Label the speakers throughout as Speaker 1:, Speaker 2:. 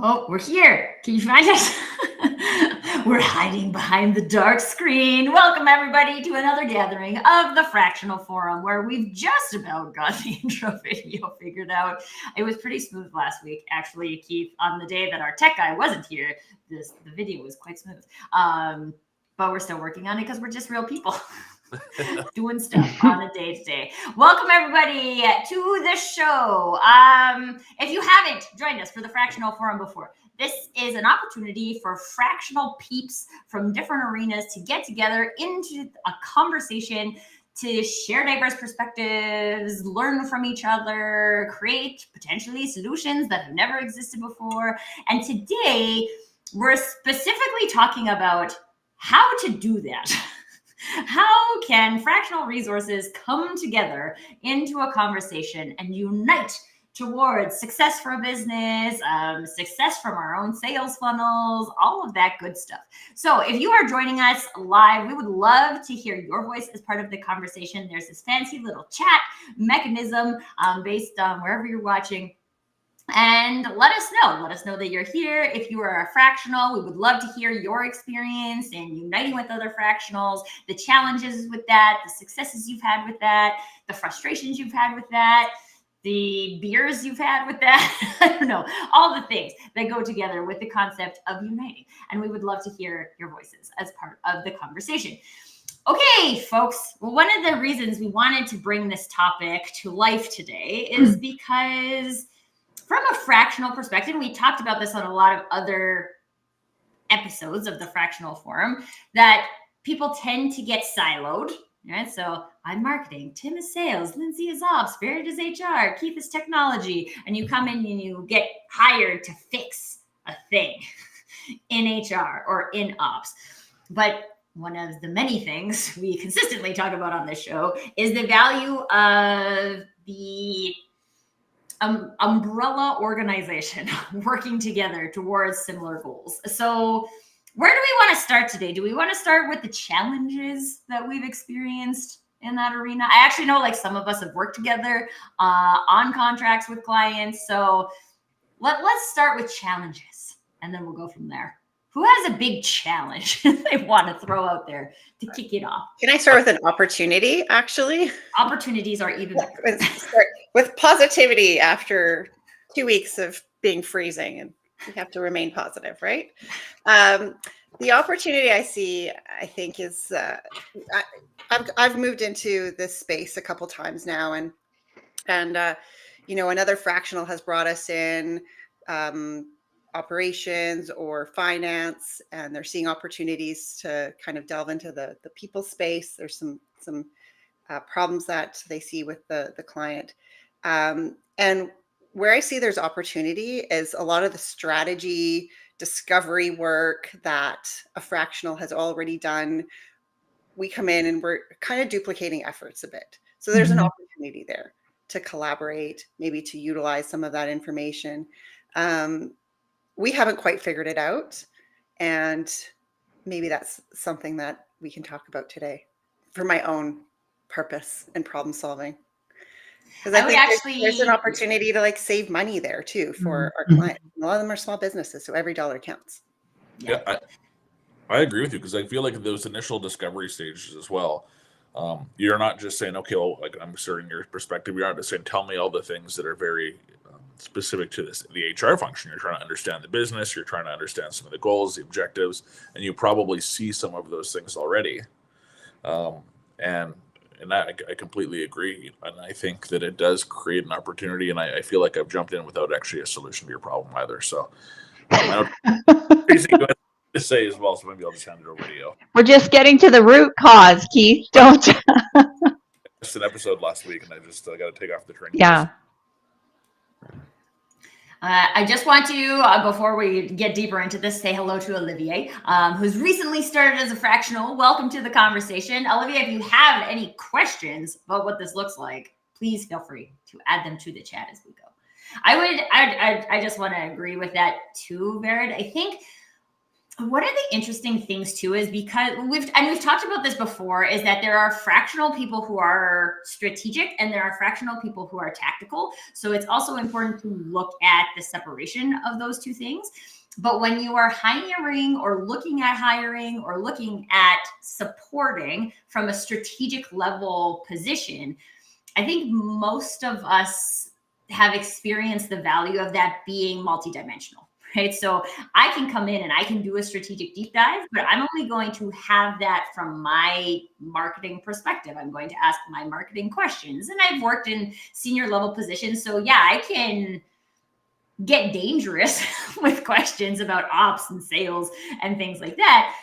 Speaker 1: Oh, we're here. Can you find us? We're hiding behind the dark screen. Welcome, everybody, to another gathering of the Fractional Forum, where we've just about got the intro video figured out. It was pretty smooth last week, actually, Keith. On the day that our tech guy wasn't here, the video was quite smooth. But we're still working on it because we're just real people. Doing stuff on a day-to-day. Welcome everybody to the show. If you haven't joined us for the Fractional Forum before, this is an opportunity for fractional peeps from different arenas to get together into a conversation to share diverse perspectives, learn from each other, create potentially solutions that have never existed before. And today we're specifically talking about how to do that. How can fractional resources come together into a conversation and unite towards success for a business, success from our own sales funnels, all of that good stuff. So if you are joining us live, we would love to hear your voice as part of the conversation. There's this fancy little chat mechanism based on wherever you're watching. And let us know that you're here. If you are a fractional, we would love to hear your experience in uniting with other fractionals, the challenges with that, the successes you've had with that, the frustrations you've had with that, the beers you've had with that. I don't know, all the things that go together with the concept of uniting. And we would love to hear your voices as part of the conversation. Okay, folks. Well, one of the reasons we wanted to bring this topic to life today is because from a fractional perspective, we talked about this on a lot of other episodes of the Fractional Forum, that people tend to get siloed, right? So I'm marketing, Tim is sales, Lindsay is ops, Barrett is HR, Keith is technology, and you come in and you get hired to fix a thing in HR or in ops. But one of the many things we consistently talk about on this show is the value of the umbrella organization working together towards similar goals. So where do we want to start today? Do we want to start with the challenges that we've experienced in that arena? I actually know like some of us have worked together on contracts with clients. So let's start with challenges and then we'll go from there. Who has a big challenge they want to throw out there to kick it off?
Speaker 2: Can I start with an opportunity, actually?
Speaker 1: Opportunities are even better.
Speaker 2: With positivity after 2 weeks of being freezing, and we have to remain positive, right? The opportunity I see, I think, is I've moved into this space a couple times now, and another fractional has brought us in operations or finance, and they're seeing opportunities to kind of delve into the people space. There's some problems that they see with the client. And where I see there's opportunity is a lot of the strategy discovery work that a fractional has already done. We come in and we're kind of duplicating efforts a bit. So there's an opportunity there to collaborate, maybe to utilize some of that information. We haven't quite figured it out, and maybe that's something that we can talk about today for my own purpose and problem solving. Because I think there's an opportunity to like save money there too for our clients. A lot of them are small businesses, so every dollar counts.
Speaker 3: Yeah, I agree with you, because I feel like those initial discovery stages as well, you're not just saying, okay, well, like I'm asserting your perspective. You're not just saying, tell me all the things that are very specific to the HR function. You're trying to understand the business. You're trying to understand some of the goals, the objectives, and you probably see some of those things already. And that I completely agree. And I think that it does create an opportunity. And I feel like I've jumped in without actually a solution to your problem either. So I don't to say as well. So maybe I'll just hand it over to you.
Speaker 4: We're just getting to the root cause, Keith. Don't.
Speaker 3: It's an episode last week, and I just got to take off the train.
Speaker 4: Yeah.
Speaker 1: I just want to, before we get deeper into this, say hello to Olivier, who's recently started as a fractional. Welcome to the conversation. Olivier, if you have any questions about what this looks like, please feel free to add them to the chat as we go. I just want to agree with that too, Barrett. I think one of the interesting things too is because we've talked about this before, is that there are fractional people who are strategic and there are fractional people who are tactical. So it's also important to look at the separation of those two things. But when you are hiring or looking at hiring or looking at supporting from a strategic level position, I think most of us have experienced the value of that being multidimensional. Right. So I can come in and I can do a strategic deep dive, but I'm only going to have that from my marketing perspective. I'm going to ask my marketing questions, and I've worked in senior level positions. So yeah, I can get dangerous with questions about ops and sales and things like that.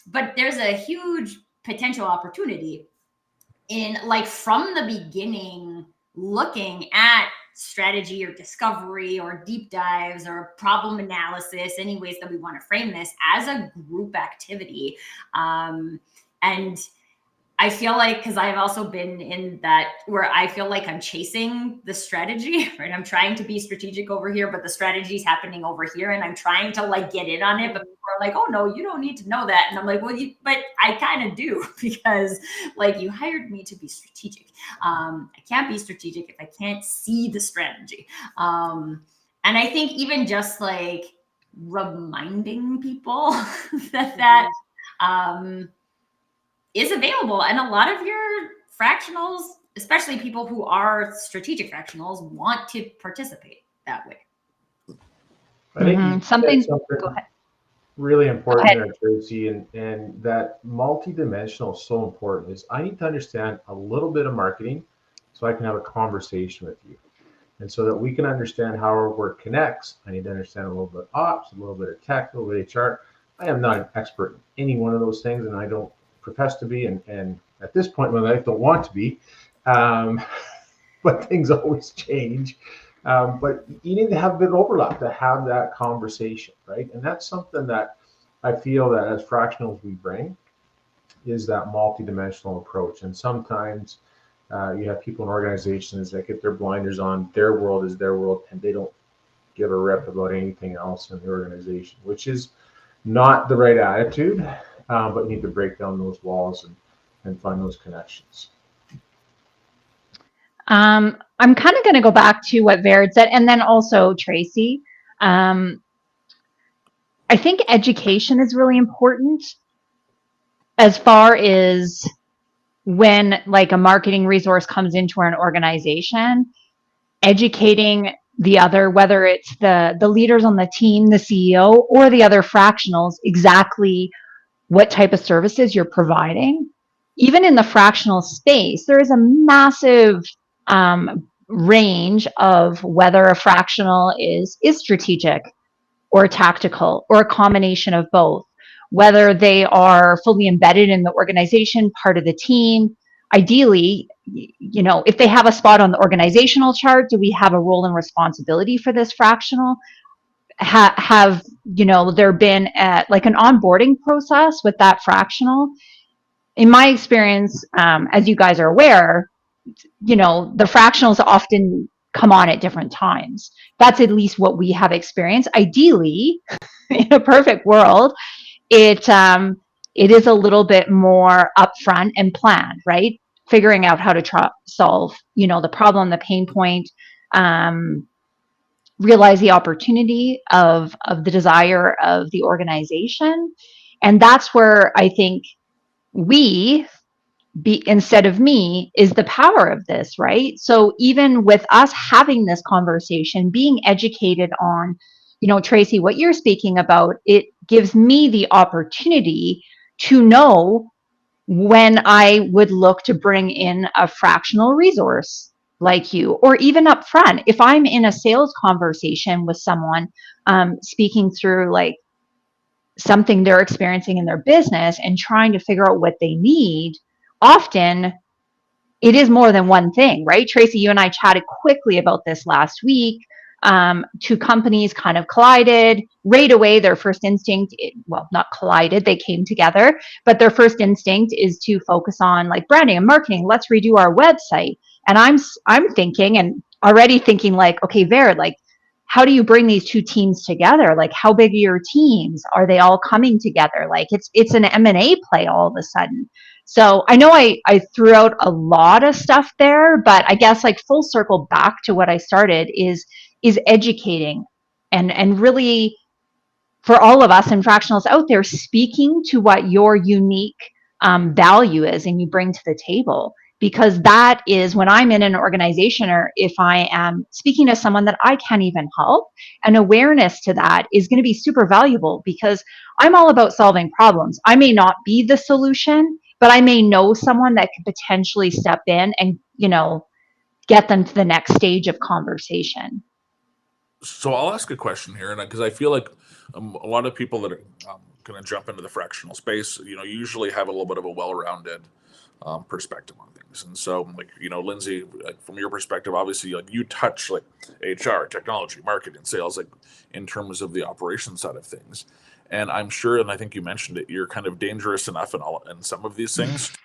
Speaker 1: But there's a huge potential opportunity in, like, from the beginning, looking at strategy or discovery or deep dives or problem analysis, any ways that we want to frame this, as a group activity. And I feel like, because I've also been in that where I feel like I'm chasing the strategy, right? I'm trying to be strategic over here, but the strategy is happening over here, and I'm trying to like get in on it. But people are like, "Oh no, you don't need to know that," and I'm like, "Well, but I kind of do, because like you hired me to be strategic. I can't be strategic if I can't see the strategy." And I think even just like reminding people that is available. And a lot of your fractionals, especially people who are strategic fractionals, want to participate that way.
Speaker 5: I think you
Speaker 4: Something.
Speaker 5: said something
Speaker 4: Go ahead.
Speaker 5: really important
Speaker 4: Go ahead.
Speaker 5: there, Tracy, and that multidimensional is so important. Is I need to understand a little bit of marketing so I can have a conversation with you. And so that we can understand how our work connects, I need to understand a little bit of ops, a little bit of tech, a little bit of HR. I am not an expert in any one of those things, and I don't profess to be, and at this point in my life, don't want to be. But things always change. But you need to have a bit of overlap to have that conversation, right? And that's something that I feel that as fractionals we bring, is that multidimensional approach. And sometimes you have people in organizations that get their blinders on, their world is their world, and they don't give a rip about anything else in the organization, which is not the right attitude, but you need to break down those walls and find those connections.
Speaker 4: I'm kind of going to go back to what Vered said, and then also Tracy. I think education is really important as far as when like a marketing resource comes into an organization, educating the other, whether it's the leaders on the team, the CEO, or the other fractionals, exactly what type of services you're providing. Even in the fractional space, there is a massive range of whether a fractional is strategic or tactical or a combination of both, whether they are fully embedded in the organization, part of the team. Ideally, you know, if they have a spot on the organizational chart, do we have a role and responsibility for this fractional? Have you know, there been like an onboarding process with that fractional? In my experience, as you guys are aware, you know, the fractionals often come on at different times. That's at least what we have experienced. Ideally, in a perfect world, it is a little bit more upfront and planned, right? Figuring out how to solve, you know, the problem, the pain point, realize the opportunity of the desire of the organization. And that's where I think instead of me is the power of this, right? So even with us having this conversation, being educated on, you know, Tracy, what you're speaking about, it gives me the opportunity to know when I would look to bring in a fractional resource like you, or even up front, if I'm in a sales conversation with someone, speaking through like something they're experiencing in their business and trying to figure out what they need, often it is more than one thing, right? Tracy, you and I chatted quickly about this last week. Two companies kind of collided right away. Their first instinct, well, not collided, they came together, but their first instinct is to focus on like branding and marketing. Let's redo our website. And I'm thinking and already thinking like, okay, Vered, like how do you bring these two teams together? Like, how big are your teams? Are they all coming together? Like, it's an M&A play all of a sudden. So I know I threw out a lot of stuff there, but I guess like full circle back to what I started is educating and really, for all of us and fractionals out there, speaking to what your unique value is and you bring to the table. Because that is when I'm in an organization, or if I am speaking to someone that I can't even help, an awareness to that is going to be super valuable, because I'm all about solving problems. I may not be the solution, but I may know someone that could potentially step in and, get them to the next stage of conversation.
Speaker 3: So I'll ask a question here, and because I feel like a lot of people that are going to jump into the fractional space, usually have a little bit of a well-rounded perspective on things. And so, like, Lindsay, like, from your perspective, obviously, like, you touch like HR, technology, marketing, sales, like in terms of the operation side of things. And I'm sure, and I think you mentioned it, you're kind of dangerous enough in some of these things to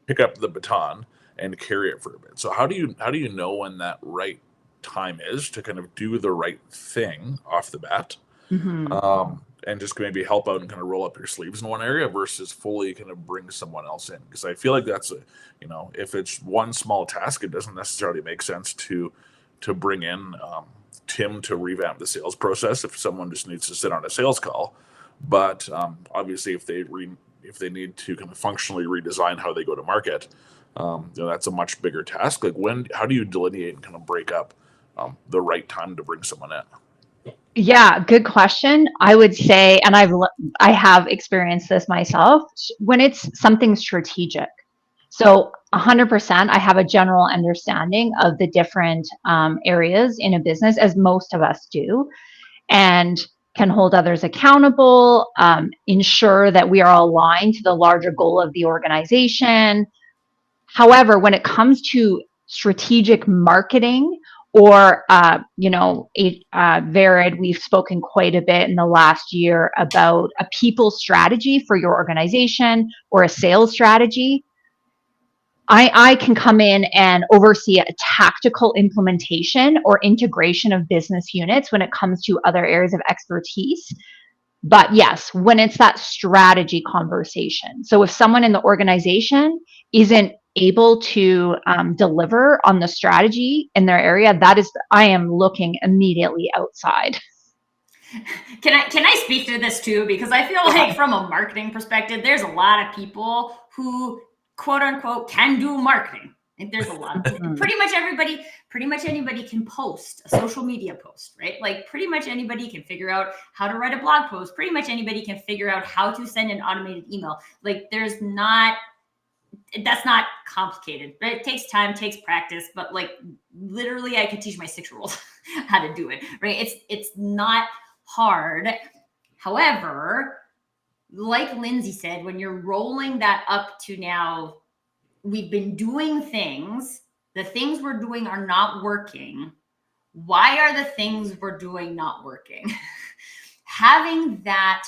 Speaker 3: pick up the baton and carry it for a bit. So how do you know when that right time is to kind of do the right thing off the bat, and just maybe help out and kind of roll up your sleeves in one area versus fully kind of bring someone else in? Because I feel like that's if it's one small task, it doesn't necessarily make sense to bring in Tim to revamp the sales process if someone just needs to sit on a sales call. But obviously, if they need to kind of functionally redesign how they go to market, that's a much bigger task. Like, how do you delineate and kind of break up the right time to bring someone in?
Speaker 4: Yeah, good question. I would say, and I have experienced this myself, when it's something strategic. So 100%, I have a general understanding of the different areas in a business, as most of us do, and can hold others accountable, ensure that we are aligned to the larger goal of the organization. However, when it comes to strategic marketing, or Vered, we've spoken quite a bit in the last year about a people strategy for your organization, or a sales strategy. I can come in and oversee a tactical implementation or integration of business units when it comes to other areas of expertise. But yes, when it's that strategy conversation. So if someone in the organization isn't able to deliver on the strategy in their area, I am looking immediately outside.
Speaker 1: Can I speak to this too? Because I feel like from a marketing perspective, there's a lot of people who, quote unquote, can do marketing. I think there's a lot of pretty much anybody can post a social media post, right? Like, pretty much anybody can figure out how to write a blog post. Pretty much anybody can figure out how to send an automated email. Like, that's not complicated, but it takes time, takes practice. But like, literally, I could teach my 6-year-old how to do it, right? It's not hard. However, like Lindsay said, when you're rolling that up to now, we've been doing things, the things we're doing are not working. Why are the things we're doing not working? Having that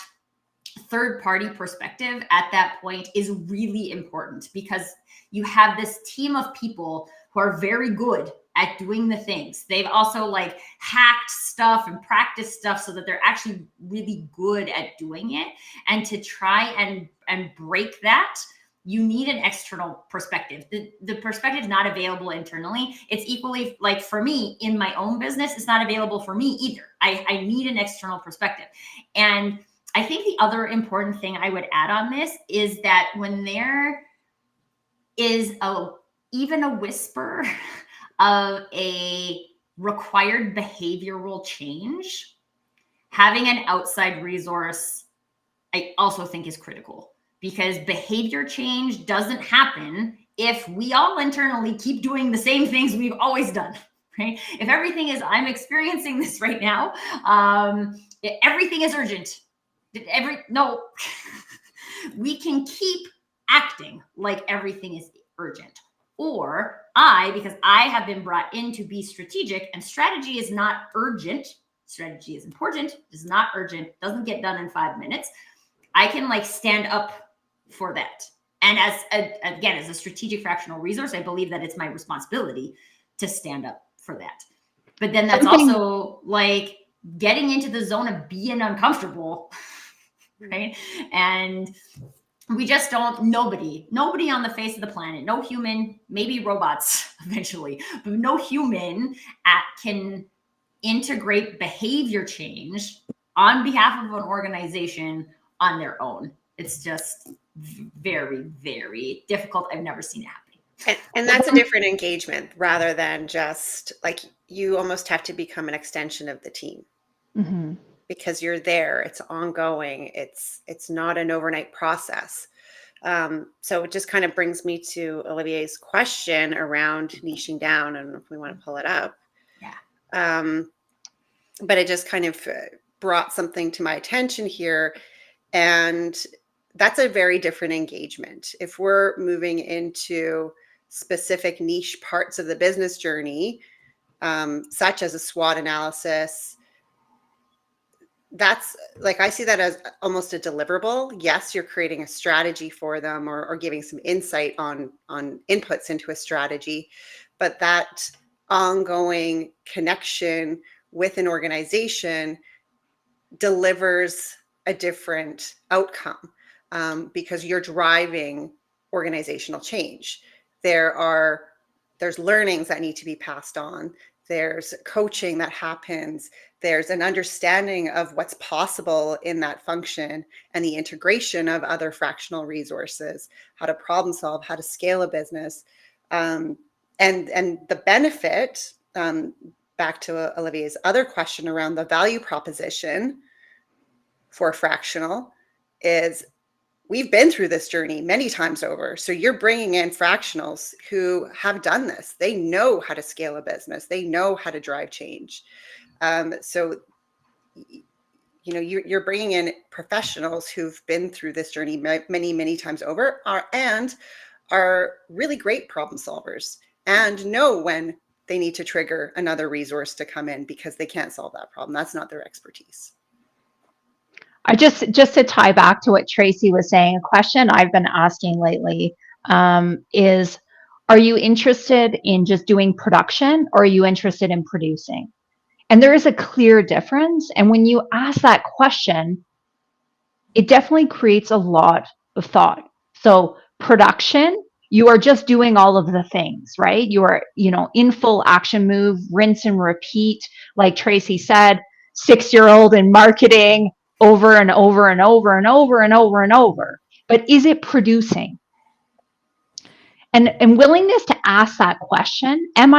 Speaker 1: third party perspective at that point is really important, because you have this team of people who are very good at doing the things. They've also like hacked stuff and practiced stuff so that they're actually really good at doing it. And to try and break that, you need an external perspective. The perspective is not available internally. It's equally, like, for me in my own business, it's not available for me either. I need an external perspective. And I think the other important thing I would add on this is that when there is even a whisper of a required behavioral change, having an outside resource, I also think, is critical, because behavior change doesn't happen if we all internally keep doing the same things we've always done, right? If everything is, I'm experiencing this right now, everything is urgent. No, we can keep acting like everything is urgent. Or because I have been brought in to be strategic, and strategy is not urgent. Strategy is important, is not urgent, doesn't get done in 5 minutes. I can like stand up for that. And as a strategic fractional resource, I believe that it's my responsibility to stand up for that. But then that's
Speaker 4: Something-
Speaker 1: also like getting into the zone of being uncomfortable, right? And we just don't, nobody on the face of the planet, no human, maybe robots eventually, but no human can integrate behavior change on behalf of an organization on their own. It's just very, very difficult. I've never seen it happen.
Speaker 2: And that's a different engagement rather than just like you almost have to become an extension of the team.
Speaker 4: Mm-hmm.
Speaker 2: Because you're there, it's ongoing, it's not an overnight process. So it just kind of brings me to Olivier's question around niching down, and if we want to pull it up.
Speaker 1: Yeah.
Speaker 2: But it just kind of brought something to my attention here, and that's a very different engagement. If we're moving into specific niche parts of the business journey, such as a SWOT analysis, that's like, I see that as almost a deliverable. Yes, you're creating a strategy for them or giving some insight on inputs into a strategy, but that ongoing connection with an organization delivers a different outcome, because you're driving organizational change. There's learnings that need to be passed on. There's coaching that happens. There's an understanding of what's possible in that function and the integration of other fractional resources, how to problem solve, how to scale a business. And the benefit, back to Olivier's other question around the value proposition for fractional, is we've been through this journey many times over. So you're bringing in fractionals who have done this. They know how to scale a business. They know how to drive change. So, you're bringing in professionals who've been through this journey many, many times over, and are really great problem solvers and know when they need to trigger another resource to come in because they can't solve that problem. That's not their expertise.
Speaker 4: I just to tie back to what Tracy was saying, a question I've been asking lately is, are you interested in just doing production, or are you interested in producing? And there is a clear difference. And when you ask that question, it definitely creates a lot of thought. So production, you are just doing all of the things, right? You are, in full action move, rinse and repeat. Like Tracy said, 6-year-old in marketing, over and over and over and over and over and over. But is it producing? And willingness to ask that question, am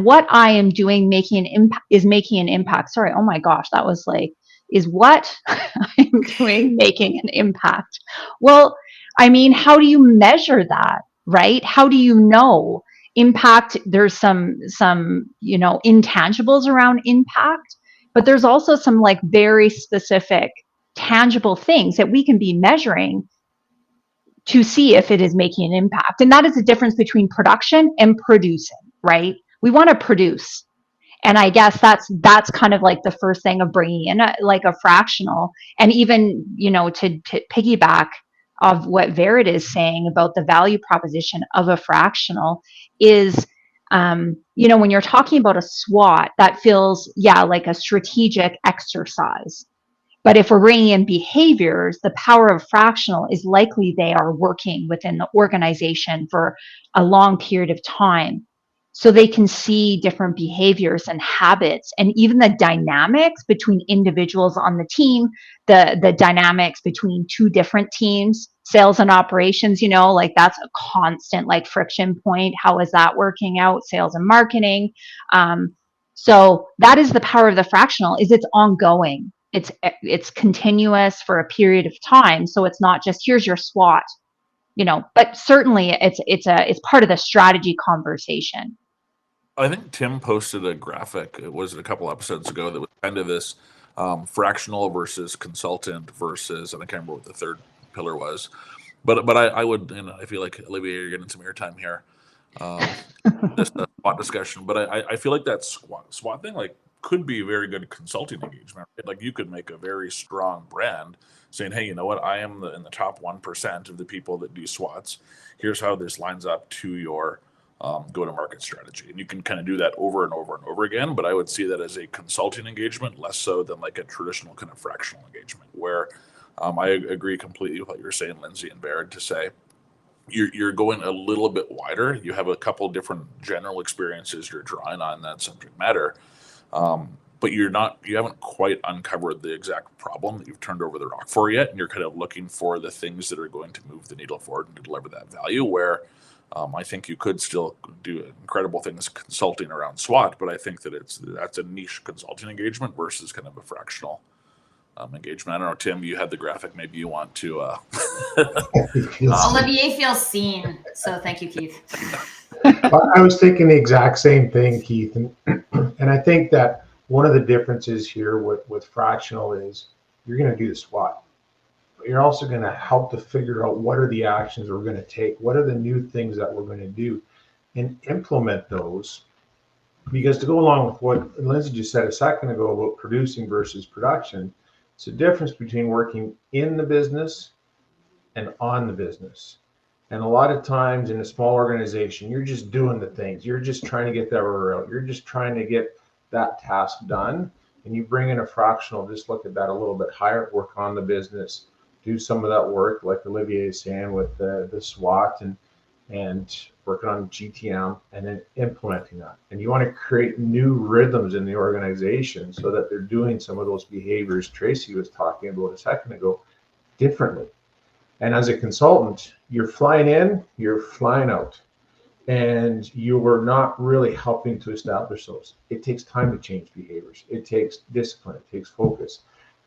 Speaker 4: what I am doing making an impact? Sorry, oh my gosh, that was like, is what I'm doing making an impact? Well, I mean, how do you measure that, right? How do you know impact? There's some intangibles around impact, but there's also some like very specific tangible things that we can be measuring to see if it is making an impact. And that is the difference between production and producing, right? We want to produce. And I guess that's kind of like the first thing of bringing in a fractional. And even, to piggyback of what Verit is saying about the value proposition of a fractional is, when you're talking about a SWOT, that feels, like a strategic exercise. But if we're bringing in behaviors, the power of fractional is likely they are working within the organization for a long period of time. So they can see different behaviors and habits, and even the dynamics between individuals on the team, the dynamics between two different teams, sales and operations, like that's a constant like friction point. How is that working out? Sales and marketing. So that is the power of the fractional, is it's ongoing. It's continuous for a period of time. So it's not just here's your SWOT, but certainly it's part of the strategy conversation.
Speaker 3: I think Tim posted a graphic, it was a couple episodes ago, that was kind of this fractional versus consultant versus, and I can't remember what the third pillar was. But I would, I feel like, Olivia, you're getting some airtime here. Just a SWOT discussion. But I feel like that SWOT thing, like, could be a very good consulting engagement. Right? Like, you could make a very strong brand saying, hey, you know what, I am in the top 1% of the people that do SWOTs. Here's how this lines up to your go-to-market strategy. And you can kind of do that over and over and over again, but I would see that as a consulting engagement, less so than like a traditional kind of fractional engagement, where I agree completely with what you're saying, Lindsay and Baird, to say you're going a little bit wider. You have a couple different general experiences you're drawing on that subject matter, but you haven't quite uncovered the exact problem that you've turned over the rock for yet, and you're kind of looking for the things that are going to move the needle forward and to deliver that value, where I think you could still do incredible things consulting around SWOT, but I think that that's a niche consulting engagement versus kind of a fractional engagement. I don't know, Tim, you had the graphic. Maybe you want to.
Speaker 1: Olivier feels seen, so thank you, Keith.
Speaker 5: I was thinking the exact same thing, Keith, and I think that one of the differences here with fractional is you're going to do the SWOT. You're also going to help to figure out what are the actions we're going to take, what are the new things that we're going to do, and implement those. Because to go along with what Lindsay just said a second ago about producing versus production, it's a difference between working in the business and on the business. And a lot of times in a small organization, you're just doing the things. You're just trying to get that order out. You're just trying to get that task done. And you bring in a fractional, just look at that a little bit higher, work on the business, do some of that work, like Olivier is saying, with the SWOT and working on GTM, and then implementing that. And you want to create new rhythms in the organization so that they're doing some of those behaviors Tracy was talking about a second ago differently. And as a consultant, you're flying in, you're flying out, and you are not really helping to establish those. It takes time to change behaviors. It takes discipline, it takes focus.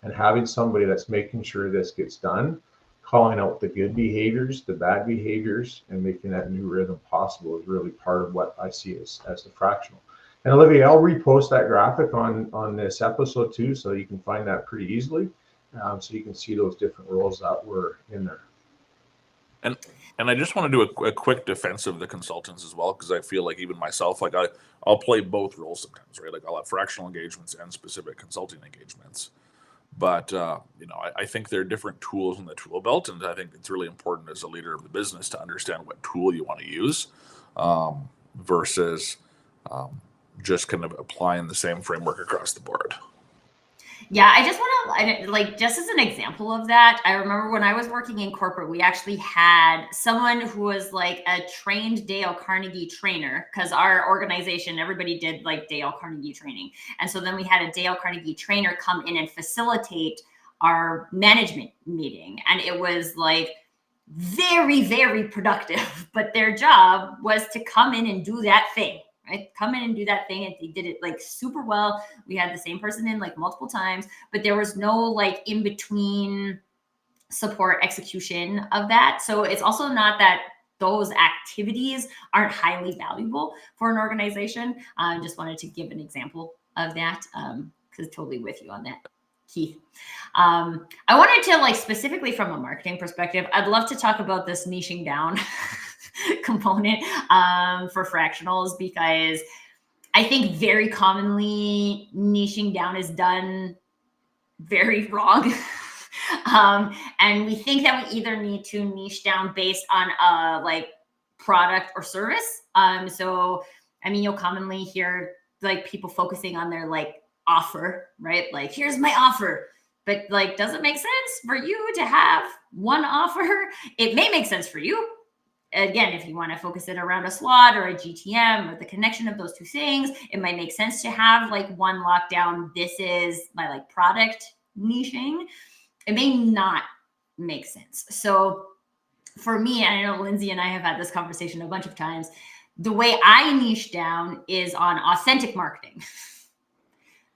Speaker 5: And having somebody that's making sure this gets done, calling out the good behaviors, the bad behaviors, and making that new rhythm possible is really part of what I see as the fractional. And Olivia, I'll repost that graphic on this episode too, so you can find that pretty easily. So you can see those different roles that were in there.
Speaker 3: And I just want to do a quick defense of the consultants as well, because I feel like even myself, like I'll play both roles sometimes, right? Like I'll have fractional engagements and specific consulting engagements. But I think there are different tools in the tool belt, and I think it's really important as a leader of the business to understand what tool you want to use versus just kind of applying the same framework across the board.
Speaker 1: Yeah, I just want to, like, just as an example of that, I remember when I was working in corporate, we actually had someone who was like a trained Dale Carnegie trainer, because our organization, everybody did like Dale Carnegie training. And so then we had a Dale Carnegie trainer come in and facilitate our management meeting. And it was like very, very productive, but their job was to come in and do that thing. Right? Come in and do that thing. And they did it like super well. We had the same person in like multiple times, but there was no like in between support execution of that. So it's also not that those activities aren't highly valuable for an organization. I just wanted to give an example of that because totally with you on that, Keith. I wanted to, like, specifically from a marketing perspective, I'd love to talk about this niching down component for fractionals, because I think very commonly niching down is done very wrong. And we think that we either need to niche down based on like product or service. So, I mean, you'll commonly hear like people focusing on their like offer, right? Like, here's my offer. But like, does it make sense for you to have one offer? It may make sense for you. Again, if you want to focus it around a SWOT or a GTM or the connection of those two things, it might make sense to have like one lockdown. This is my like product niching. It may not make sense. So for me, and I know Lindsay and I have had this conversation a bunch of times, the way I niche down is on authentic marketing.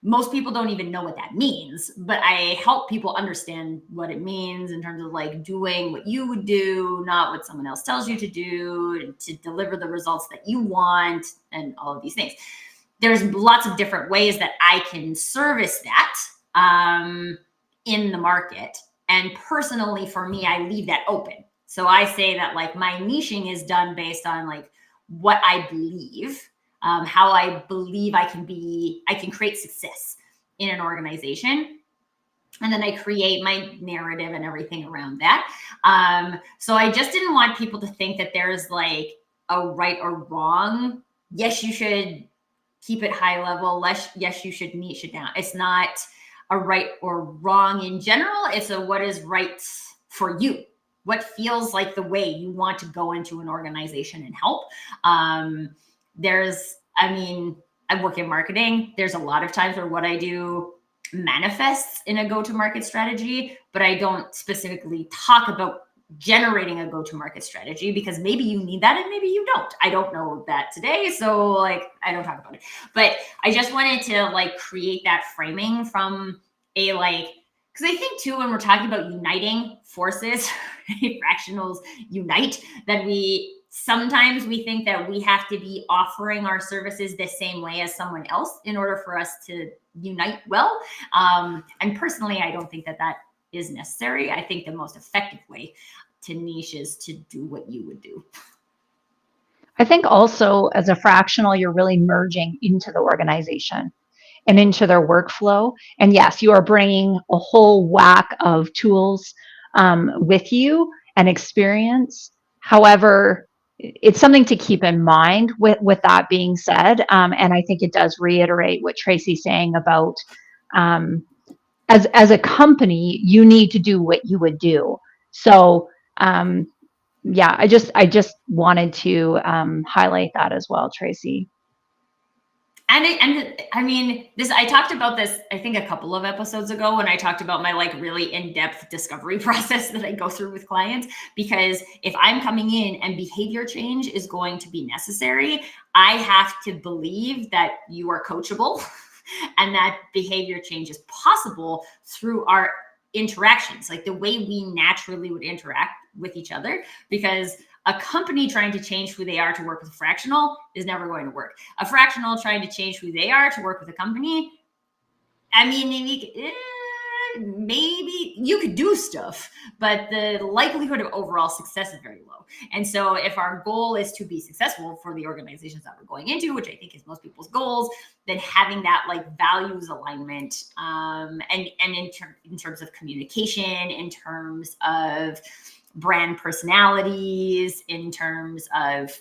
Speaker 1: Most people don't even know what that means, but I help people understand what it means in terms of like doing what you would do, not what someone else tells you to do, to deliver the results that you want, and all of these things. There's lots of different ways that I can service that in the market. And personally, for me, I leave that open. So I say that like my niching is done based on like what I believe, how I believe I can create success in an organization. And then I create my narrative and everything around that. So I just didn't want people to think that there's like a right or wrong. Yes, you should keep it high level. Yes, you should niche it down. It's not a right or wrong in general. It's a what is right for you. What feels like the way you want to go into an organization and help. I work in marketing. There's a lot of times where what I do manifests in a go-to-market strategy, but I don't specifically talk about generating a go-to-market strategy because maybe you need that and maybe you don't. I don't know that today, so like I don't talk about it. But I just wanted to like create that framing from a like, because I think too when we're talking about uniting forces, fractionals unite, that sometimes we think that we have to be offering our services the same way as someone else in order for us to unite well. And personally, I don't think that is necessary. I think the most effective way to niche is to do what you would do.
Speaker 4: I think also as a fractional, you're really merging into the organization and into their workflow. And yes, you are bringing a whole whack of tools with you and experience. However, it's something to keep in mind with that being said. And I think it does reiterate what Tracy's saying about as a company, you need to do what you would do. So yeah, I just wanted to highlight that as well, Tracy.
Speaker 1: And I mean, I talked about this, I think a couple of episodes ago when I talked about my like really in-depth discovery process that I go through with clients, because if I'm coming in and behavior change is going to be necessary, I have to believe that you are coachable and that behavior change is possible through our interactions, like the way we naturally would interact with each other, because a company trying to change who they are to work with a fractional is never going to work. A fractional trying to change who they are to work with a company, I mean, maybe you could do stuff, but the likelihood of overall success is very low. And so if our goal is to be successful for the organizations that we're going into, which I think is most people's goals, then having that like values alignment and in terms of communication, in terms of brand personalities, in terms of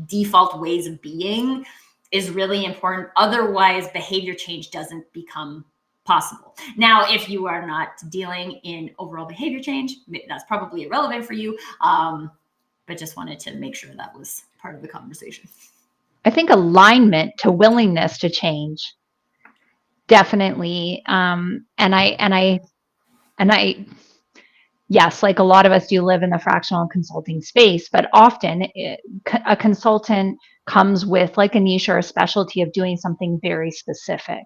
Speaker 1: default ways of being is really important. Otherwise, behavior change doesn't become possible. Now, if you are not dealing in overall behavior change, that's probably irrelevant for you. But just wanted to make sure that was part of the conversation.
Speaker 4: I think alignment to willingness to change, definitely. And I, yes, like a lot of us do live in the fractional consulting space, but often a consultant comes with like a niche or a specialty of doing something very specific.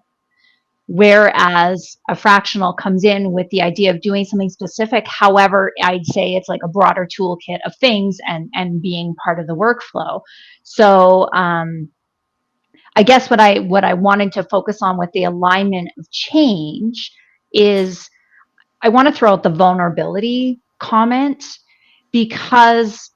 Speaker 4: Whereas a fractional comes in with the idea of doing something specific. However, I'd say it's like a broader toolkit of things and being part of the workflow. So I guess what I wanted to focus on with the alignment of change is I want to throw out the vulnerability comment, because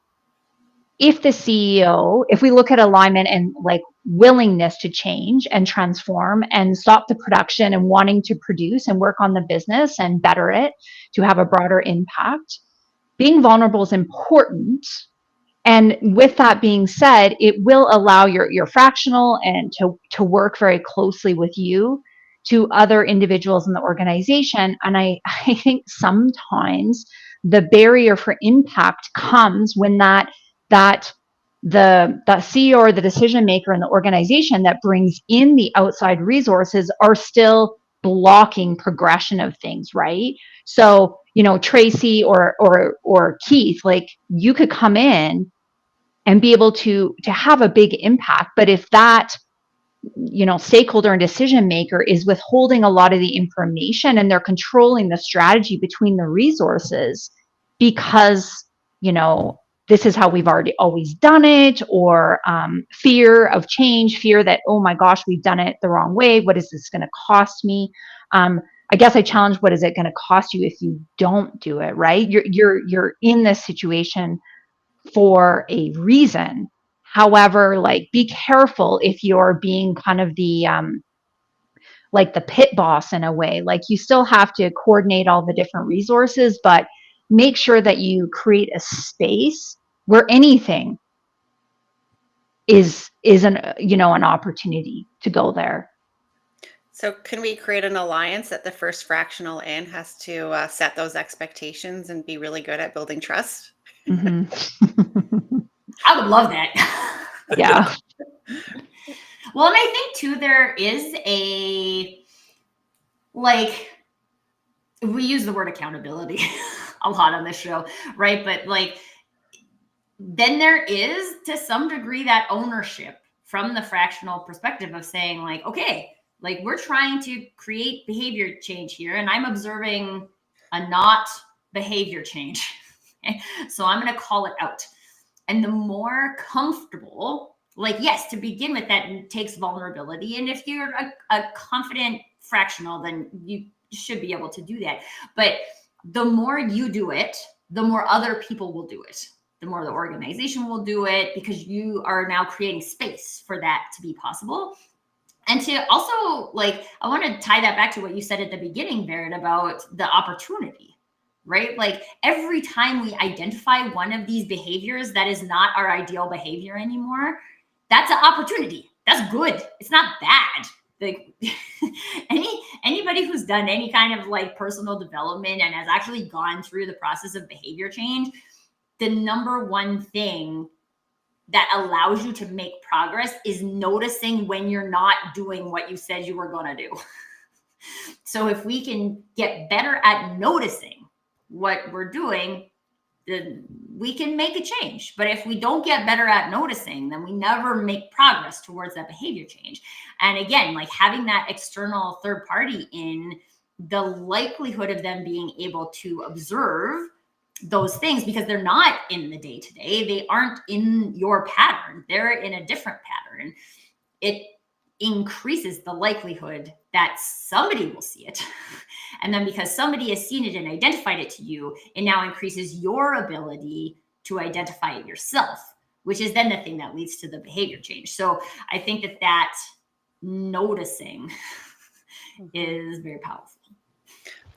Speaker 4: if the CEO, if we look at alignment and like willingness to change and transform and stop the production and wanting to produce and work on the business and better it to have a broader impact, being vulnerable is important. And with that being said, it will allow your fractional and to work very closely with you to other individuals in the organization. And I think sometimes the barrier for impact comes when the CEO or the decision maker in the organization that brings in the outside resources are still blocking progression of things, right? So, Tracy or Keith, like you could come in and be able to have a big impact, but if that stakeholder and decision maker is withholding a lot of the information and they're controlling the strategy between the resources because this is how we've always done it, or fear of change, fear that, oh my gosh, we've done it the wrong way, what is this going to cost me? I guess I challenge, what is it going to cost you if you don't do it, right? You're in this situation for a reason. However, like, be careful if you're being kind of the like the pit boss in a way. Like, you still have to coordinate all the different resources, but make sure that you create a space where anything is an opportunity to go there.
Speaker 2: So can we create an alliance that the first fractional in has to set those expectations and be really good at building trust?
Speaker 4: Mhm.
Speaker 1: I would love that.
Speaker 4: Yeah.
Speaker 1: Well, and I think too, there is we use the word accountability a lot on this show, right? But then there is to some degree that ownership from the fractional perspective of saying okay, we're trying to create behavior change here, and I'm observing a not behavior change. So I'm going to call it out. And the more comfortable, yes, to begin with, that takes vulnerability. And if you're a confident fractional, then you should be able to do that. But the more you do it, the more other people will do it. The more the organization will do it, because you are now creating space for that to be possible. And to also, I want to tie that back to what you said at the beginning, Barrett, about the opportunity, right? Every time we identify one of these behaviors that is not our ideal behavior anymore, that's an opportunity. That's good. It's not bad. Anybody who's done any kind of personal development and has actually gone through the process of behavior change, the number one thing that allows you to make progress is noticing when you're not doing what you said you were going to do. So if we can get better at noticing what we're doing, then we can make a change. But if we don't get better at noticing, then we never make progress towards that behavior change. And again, having that external third party in, the likelihood of them being able to observe those things, because they're not in the day-to-day, they aren't in your pattern, they're in a different pattern, it increases the likelihood that somebody will see it. And then because somebody has seen it and identified it to you, it now increases your ability to identify it yourself, which is then the thing that leads to the behavior change. So I think that noticing is very powerful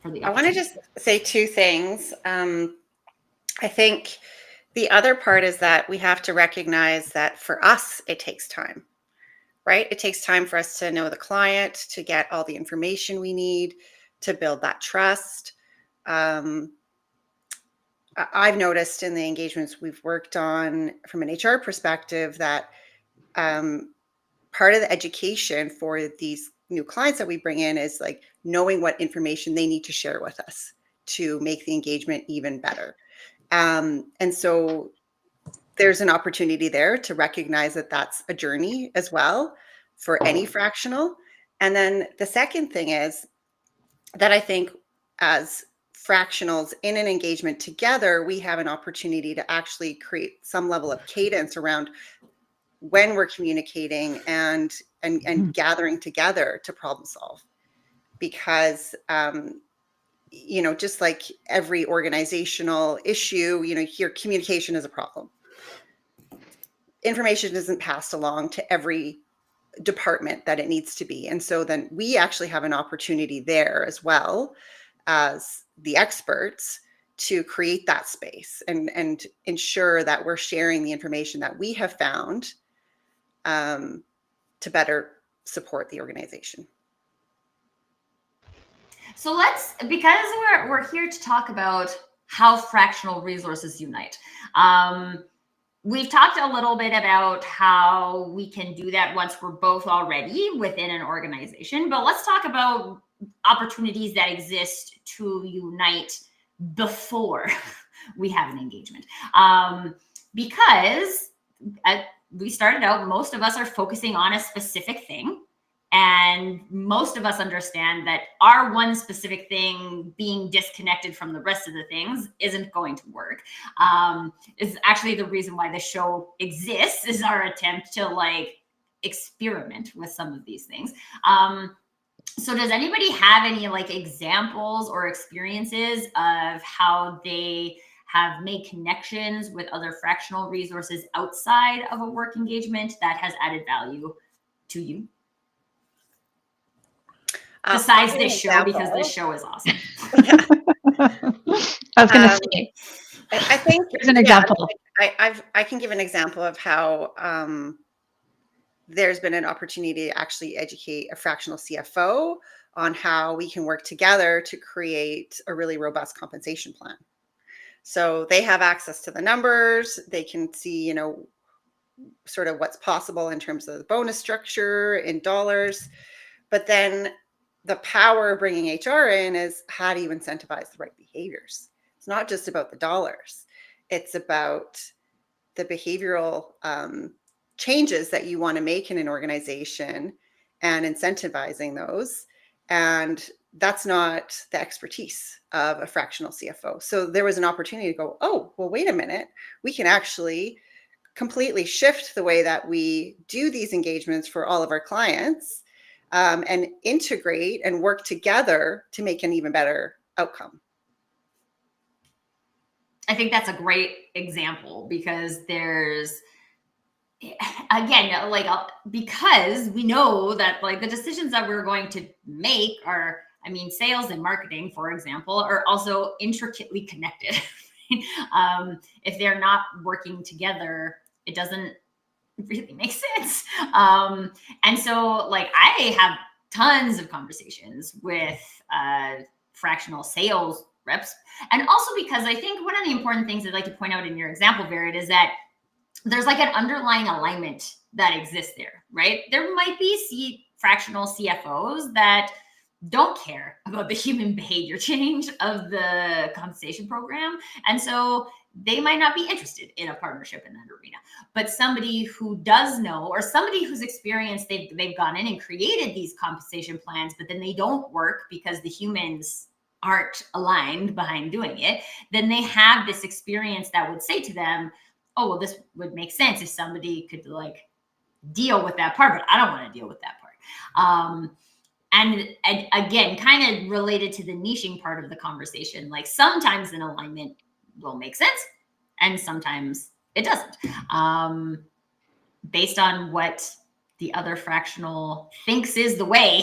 Speaker 1: for the
Speaker 2: I want to just say two things. I think the other part is that we have to recognize that for us, it takes time, right? It takes time for us to know the client, to get all the information we need, to build that trust. I've noticed in the engagements we've worked on from an HR perspective that part of the education for these new clients that we bring in is knowing what information they need to share with us to make the engagement even better. And so there's an opportunity there to recognize that that's a journey as well for any fractional. And then the second thing is that I think as fractionals in an engagement together, we have an opportunity to actually create some level of cadence around when we're communicating and gathering together to problem solve. Because just like every organizational issue, here communication is a problem. Information isn't passed along to every department that it needs to be. And so then we actually have an opportunity there as well as the experts to create that space and ensure that we're sharing the information that we have found to better support the organization.
Speaker 1: So because we're here to talk about how fractional resources unite. We've talked a little bit about how we can do that once we're both already within an organization, but let's talk about opportunities that exist to unite before we have an engagement. Because we started out, most of us are focusing on a specific thing. And most of us understand that our one specific thing being disconnected from the rest of the things isn't going to work. Is actually the reason why the show exists, is our attempt to experiment with some of these things. So does anybody have any examples or experiences of how they have made connections with other fractional resources outside of a work engagement that has added value to you? Besides this show, because this show is awesome.
Speaker 2: Yeah.
Speaker 4: I was going to say,
Speaker 2: I think
Speaker 4: here's an example.
Speaker 2: I can give an example of how there's been an opportunity to actually educate a fractional CFO on how we can work together to create a really robust compensation plan. So they have access to the numbers, they can see, you know, sort of what's possible in terms of the bonus structure in dollars. But then the power of bringing HR in is, how do you incentivize the right behaviors? It's not just about the dollars. It's about the behavioral changes that you want to make in an organization and incentivizing those. And that's not the expertise of a fractional CFO. So there was an opportunity to go, oh, well, wait a minute, we can actually completely shift the way that we do these engagements for all of our clients, and integrate and work together to make an even better outcome.
Speaker 1: I think that's a great example, because there's, again, like, because we know that, like, the decisions that we're going to make are, I mean, sales and marketing, for example, are also intricately connected. If they're not working together, it doesn't really make sense. And so, like, I have tons of conversations with fractional sales reps. And also because I think one of the important things I'd like to point out in your example, Vered, is that there's like an underlying alignment that exists there, right? There might be fractional CFOs that don't care about the human behavior change of the compensation program. And so they might not be interested in a partnership in that arena. But somebody who does know, or somebody who's experienced, they've gone in and created these compensation plans, but then they don't work because the humans aren't aligned behind doing it, then they have this experience that would say to them, oh, well, this would make sense if somebody could, like, deal with that part, but I don't want to deal with that part. And again, kind of related to the niching part of the conversation, like, sometimes an alignment will make sense and sometimes it doesn't, based on what the other fractional thinks is the way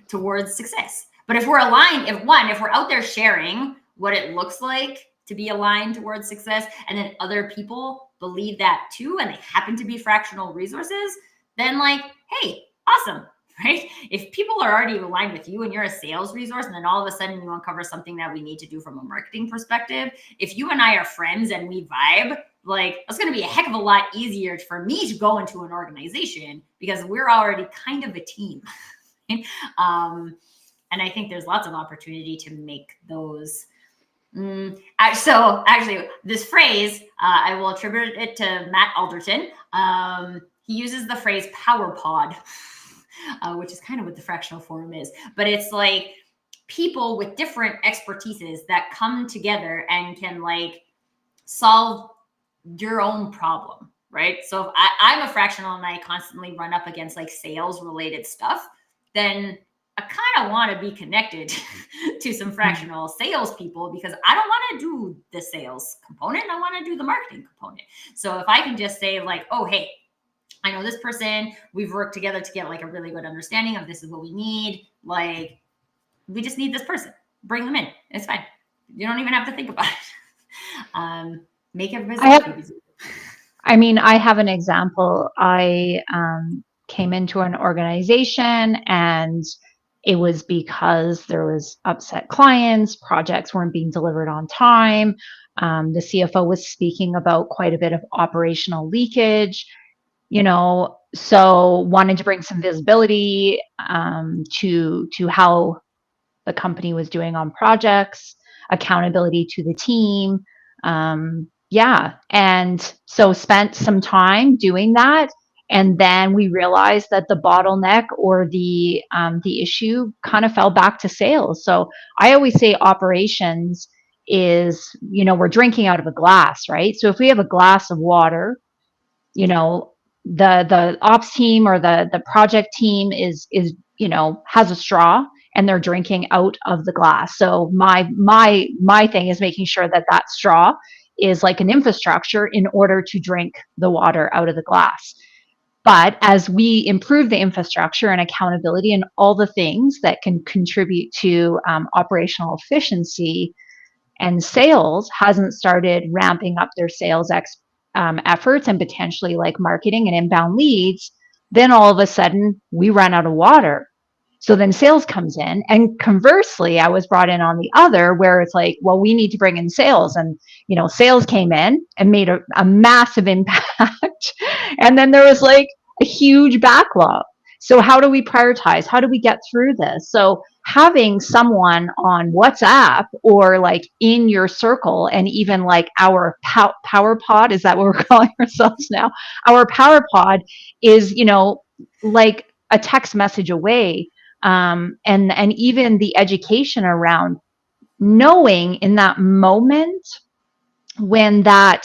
Speaker 1: towards success. But if we're aligned, if we're out there sharing what it looks like to be aligned towards success, and then other people believe that too, and they happen to be fractional resources, then, like, hey, awesome, right? If people are already aligned with you and you're a sales resource, and then all of a sudden you uncover something that we need to do from a marketing perspective, if you and I are friends and we vibe, like, it's going to be a heck of a lot easier for me to go into an organization because we're already kind of a team. And I think there's lots of opportunity to make those. So actually, this phrase, I will attribute it to Matt Alderton. He uses the phrase power pod, which is kind of what the Fractional Forum is. But it's like people with different expertises that come together and can, like, solve your own problem, right? So if I'm a fractional and I constantly run up against, like, sales related stuff, then I kind of want to be connected to some fractional sales people, because I don't want to do the sales component. I want to do the marketing component. So if I can just say, like, oh, hey, I know this person, we've worked together to get, like, a really good understanding of this is what we need. Like, we just need this person. Bring them in. It's fine. You don't even have to think about it. Make everybody's life easy.
Speaker 4: I mean, I have an example. I came into an organization, and it was because there was upset clients, projects weren't being delivered on time. The CFO was speaking about quite a bit of operational leakage, so wanted to bring some visibility to how the company was doing on projects, accountability to the team. And so spent some time doing that. And then we realized that the bottleneck, or the issue, kind of fell back to sales. So I always say operations is, we're drinking out of a glass, right? So if we have a glass of water, the ops team or the project team is has a straw, and they're drinking out of the glass. So my thing is making sure that straw is like an infrastructure in order to drink the water out of the glass. But as we improve the infrastructure and accountability and all the things that can contribute to operational efficiency, and sales hasn't started ramping up their sales efforts and potentially, like, marketing and inbound leads, then all of a sudden we ran out of water. So then sales comes in, and conversely, I was brought in on the other where it's like, well, we need to bring in sales, and sales came in and made a massive impact. And then there was like a huge backlog. So how do we prioritize? How do we get through this? So having someone on WhatsApp or like in your circle, and even like our power pod, is that what we're calling ourselves now? Our power pod is, like a text message away. And even the education around knowing in that moment when that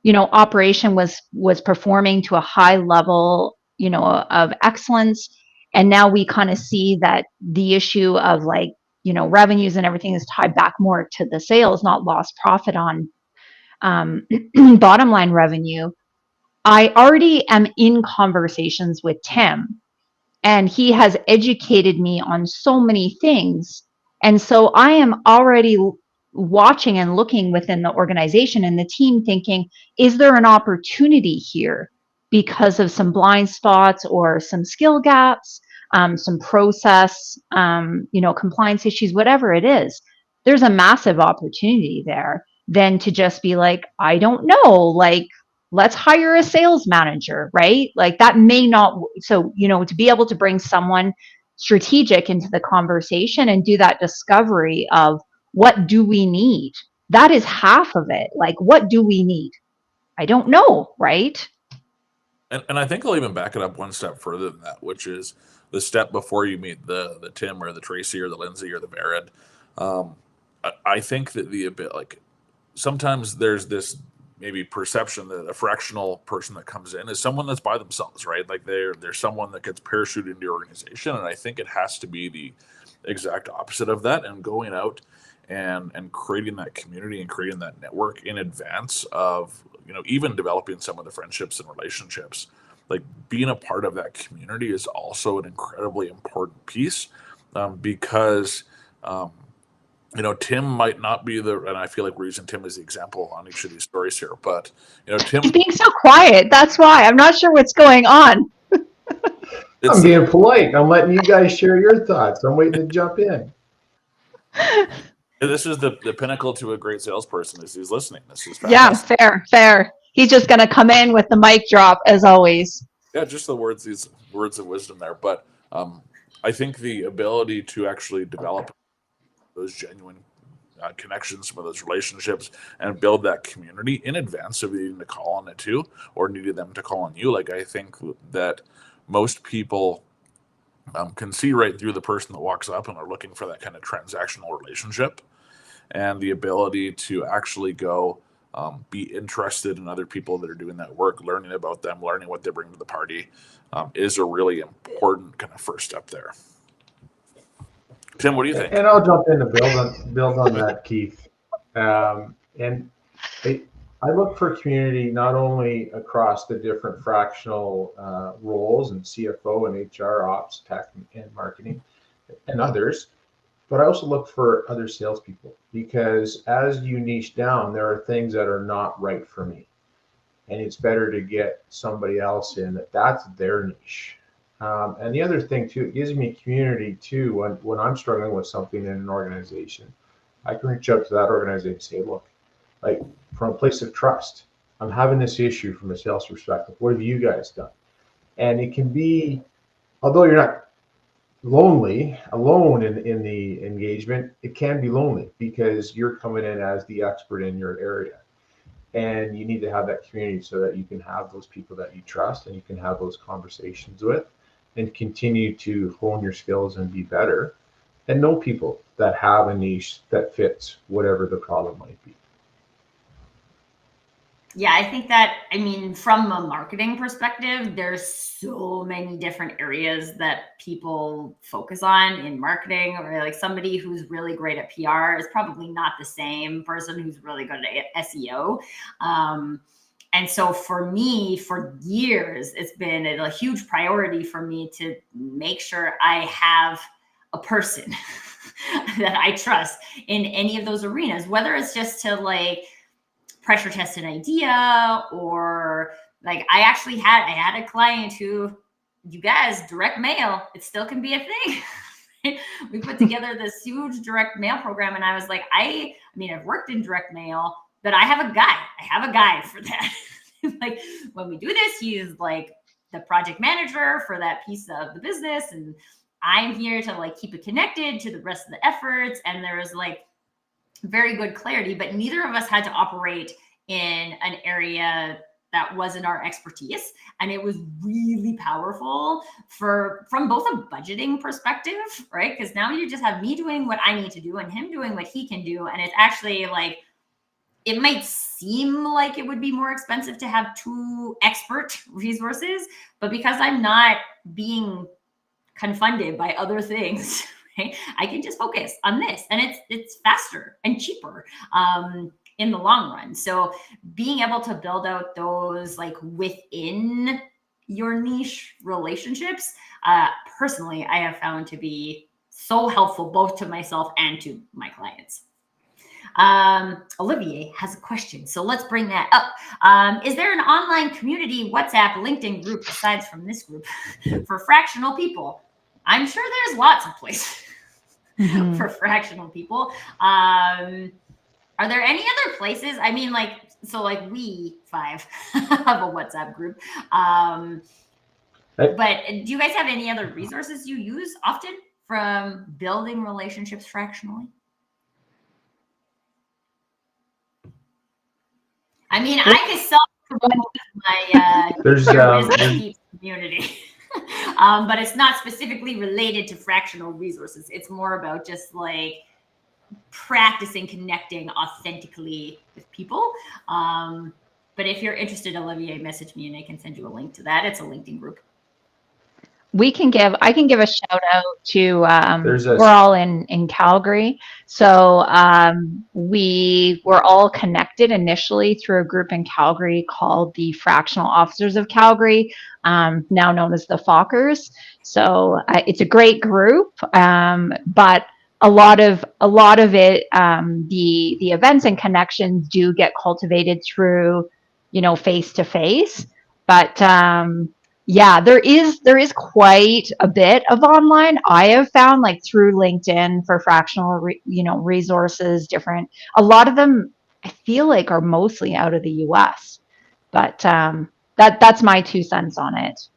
Speaker 4: operation was performing to a high level of excellence, and now we kind of see that the issue of like revenues and everything is tied back more to the sales, not lost profit on bottom line revenue. I already am in conversations with Tim, and he has educated me on so many things. And so I am already watching and looking within the organization and the team thinking, is there an opportunity here because of some blind spots or some skill gaps, some process, compliance issues, whatever it is? There's a massive opportunity there than to just be like, I don't know, like, let's hire a sales manager, right? Like that may not, so, to be able to bring someone strategic into the conversation and do that discovery of what do we need? That is half of it. Like, what do we need? I don't know, right?
Speaker 3: And I think I'll even back it up one step further than that, which is the step before you meet the Tim or the Tracy or the Lindsay or the Vered. I think that like sometimes there's this maybe perception that a fractional person that comes in is someone that's by themselves, right? Like they're someone that gets parachuted into your organization, and I think it has to be the exact opposite of that, and going out and creating that community and creating that network in advance of even developing some of the friendships and relationships. Like being a part of that community is also an incredibly important piece, because Tim might not be and I feel like we're using Tim as the example on each of these stories here, but Tim,
Speaker 4: He's being so quiet. That's why I'm not sure what's going on.
Speaker 5: I'm being polite. I'm letting you guys share your thoughts. I'm waiting to jump in.
Speaker 3: This is the pinnacle to a great salesperson, is he's listening. This is
Speaker 4: fantastic. Yeah, fair. He's just going to come in with the mic drop as always.
Speaker 3: Yeah, just these words of wisdom there. But I think the ability to actually develop those genuine connections, some of those relationships, and build that community in advance of needing to call on it too, or needed them to call on you. Like I think that most people can see right through the person that walks up and are looking for that kind of transactional relationship, and the ability to actually go be interested in other people that are doing that work, learning about them, learning what they bring to the party, is a really important kind of first step there. Tim, what do you think?
Speaker 5: And I'll jump in to build on that, Keith. And I look for community not only across the different fractional roles and CFO and HR, ops, tech, and marketing, and others, but I also look for other salespeople, because as you niche down, there are things that are not right for me, and it's better to get somebody else in that's their niche. And the other thing too, it gives me community too. When I'm struggling with something in an organization, I can reach out to that organization and say, look, like from a place of trust, I'm having this issue from a sales perspective. What have you guys done? And it can be, although you're not alone in the engagement, it can be lonely because you're coming in as the expert in your area. And you need to have that community so that you can have those people that you trust and you can have those conversations with, and continue to hone your skills and be better, and know people that have a niche that fits whatever the problem might be.
Speaker 1: Yeah, I think that, from a marketing perspective, there's so many different areas that people focus on in marketing, or like somebody who's really great at PR is probably not the same person who's really good at SEO. And so for me, for years, it's been a huge priority for me to make sure I have a person that I trust in any of those arenas, whether it's just to like pressure test an idea, or like I had a client who you guys, direct mail, it still can be a thing. We put together this huge direct mail program, and I was like, I mean, I've worked in direct mail, but I have a guy for that. Like, when we do this, he's like the project manager for that piece of the business, and I'm here to like keep it connected to the rest of the efforts. And there was like very good clarity, but neither of us had to operate in an area that wasn't our expertise. And it was really powerful from both a budgeting perspective, right? Because now you just have me doing what I need to do and him doing what he can do. And it's actually like, it might seem like it would be more expensive to have 2 expert resources, but because I'm not being confunded by other things, right, I can just focus on this, and it's faster and cheaper in the long run. So being able to build out those like within your niche relationships, personally, I have found to be so helpful both to myself and to my clients. Olivier has a question, so let's bring that up. Is there an online community, WhatsApp, LinkedIn group aside from this group for fractional people? I'm sure there's lots of places for fractional people. Are there any other places? I mean, like, so like we 5 have a WhatsApp group. But do you guys have any other resources you use often from building relationships fractionally? I mean, I could self-promote my
Speaker 5: There's
Speaker 1: community, but it's not specifically related to fractional resources. It's more about just like practicing connecting authentically with people. But if you're interested, Olivier, message me and I can send you a link to that. It's a LinkedIn group.
Speaker 4: I can give a shout out to we're all in Calgary, so we were all connected initially through a group in Calgary called the Fractional Officers of Calgary, now known as the Fockers. So it's a great group, but a lot of it, the events and connections do get cultivated through, face to face, but yeah, there is quite a bit of online. I have found, like, through LinkedIn for fractional, resources, different. A lot of them I feel like are mostly out of the US, but that's my 2 cents on it.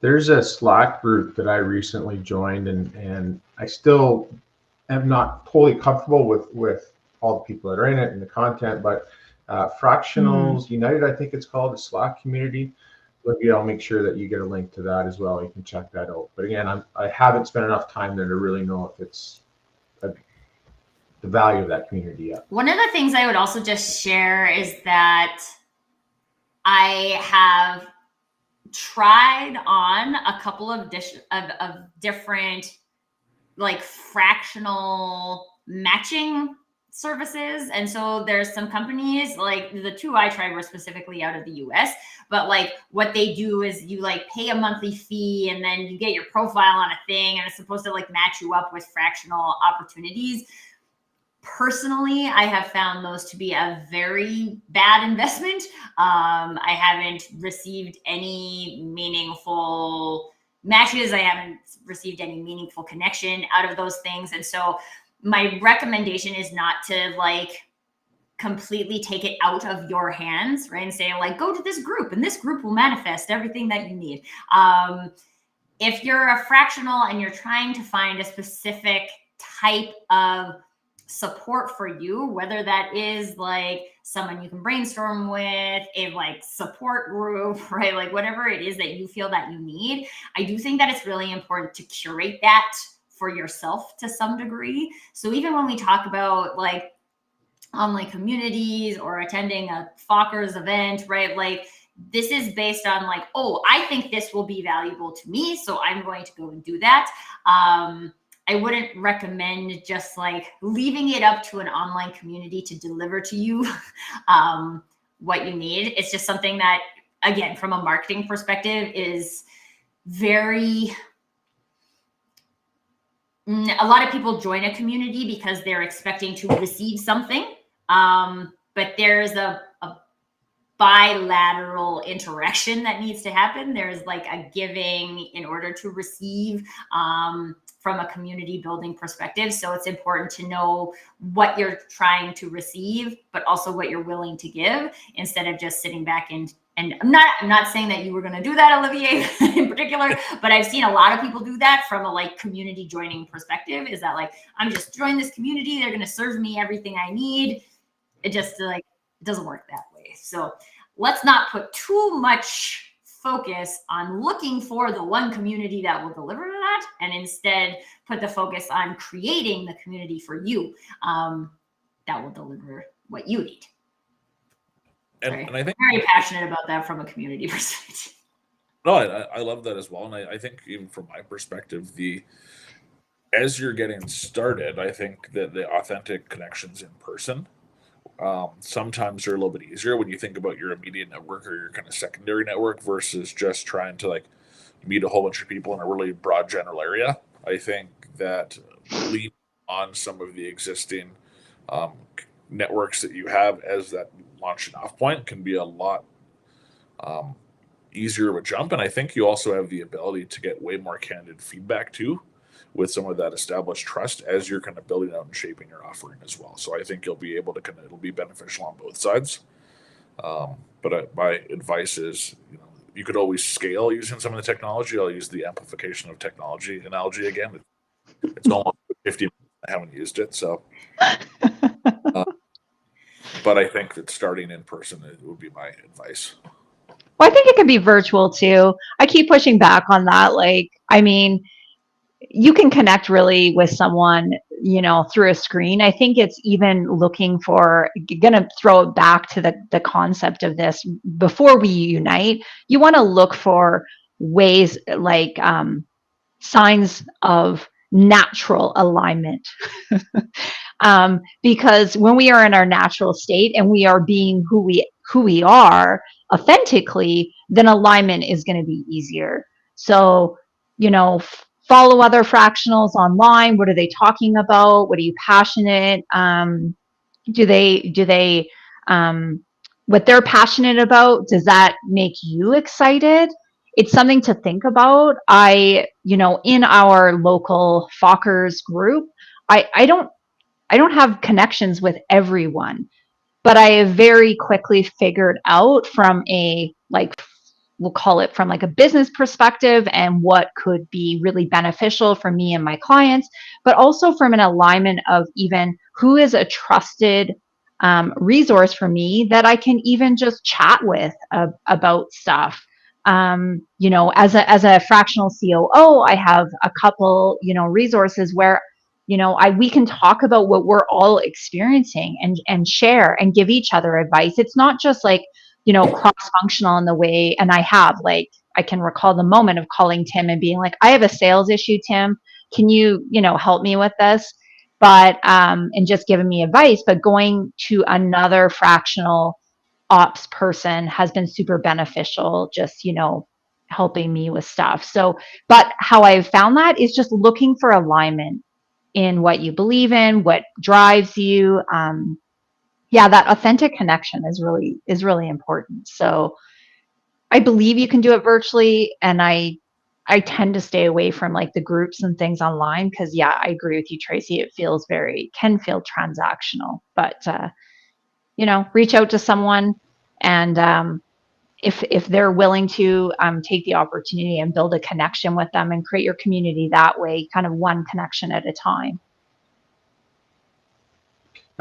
Speaker 5: There's a Slack group that I recently joined, and I still am not totally comfortable with all the people that are in it and the content, but Fractionals United, I think it's called, the Slack community. Olivia, I'll make sure that you get a link to that as well. You can check that out. But again, I haven't spent enough time there to really know if it's the value of that community yet.
Speaker 1: One of the things I would also just share is that I have tried on a couple of different like fractional matching services. And so there's some companies, like the 2 I tried were specifically out of the US, but like what they do is you like pay a monthly fee and then you get your profile on a thing and it's supposed to like match you up with fractional opportunities. Personally, I have found those to be a very bad investment. I haven't received any meaningful matches. I haven't received any meaningful connection out of those things. And so my recommendation is not to like completely take it out of your hands, right? And say like, go to this group and this group will manifest everything that you need. If you're a fractional and you're trying to find a specific type of support for you, whether that is like someone you can brainstorm with, a like support group, right? Like whatever it is that you feel that you need, I do think that it's really important to curate that for yourself to some degree. So even when we talk about like online communities or attending a Fockers event, right? Like this is based on like, oh, I think this will be valuable to me, so I'm going to go and do that. I wouldn't recommend just like leaving it up to an online community to deliver to you what you need. It's just something that, again, from a marketing perspective is very, a lot of people join a community because they're expecting to receive something. But there's a bilateral interaction that needs to happen. There's like a giving in order to receive from a community building perspective. So it's important to know what you're trying to receive, but also what you're willing to give, instead of just sitting back and I'm not saying that you were going to do that, Olivier, in particular, but I've seen a lot of people do that from a like community joining perspective. Is that like, I'm just joining this community, they're going to serve me everything I need. It just like, it doesn't work that way. So let's not put too much focus on looking for the one community that will deliver that, and instead put the focus on creating the community for you that will deliver what you need.
Speaker 3: And I think
Speaker 1: I'm very passionate about that from a community perspective.
Speaker 3: No, I love that as well. And I think even from my perspective, as you're getting started, I think that the authentic connections in person sometimes are a little bit easier when you think about your immediate network or your kind of secondary network versus just trying to like meet a whole bunch of people in a really broad general area. I think that lean on some of the existing networks that you have as that launching off point can be a lot easier of a jump. And I think you also have the ability to get way more candid feedback too, with some of that established trust as you're kind of building out and shaping your offering as well. So I think you'll be able to it'll be beneficial on both sides. But my advice is, you could always scale using some of the technology. I'll use the amplification of technology analogy again. It's almost 50 minutes. I haven't used it. So, but I think that starting in person would be my advice.
Speaker 4: Well, I think it can be virtual too. I keep pushing back on that. Like, I mean, you can connect really with someone, through a screen. I think it's even looking for, going to throw it back to the concept of this. Before we unite, you want to look for ways like signs of natural alignment. Because when we are in our natural state and we are being who we are authentically, then alignment is going to be easier. So, follow other fractionals online. What are they talking about? What are you passionate? Do they what they're passionate about, does that make you excited? It's something to think about. In our local Fockers group, I don't have connections with everyone, but I have very quickly figured out from we'll call it from like a business perspective and what could be really beneficial for me and my clients, but also from an alignment of even who is a trusted resource for me that I can even just chat with about stuff. As a fractional COO, I have a couple, resources where we can talk about what we're all experiencing and share and give each other advice. It's not just like, cross-functional in the way. And I can recall the moment of calling Tim and being like, I have a sales issue, Tim. Can you, help me with this? But, and just giving me advice, but going to another fractional ops person has been super beneficial, just, helping me with stuff. So, but how I've found that is just looking for alignment in what you believe in, what drives you. That authentic connection is really important. So I believe you can do it virtually, and I tend to stay away from like the groups and things online because I agree with you, Tracy. It can feel transactional, but reach out to someone, and if they're willing to take the opportunity and build a connection with them and create your community that way, kind of one connection at a time.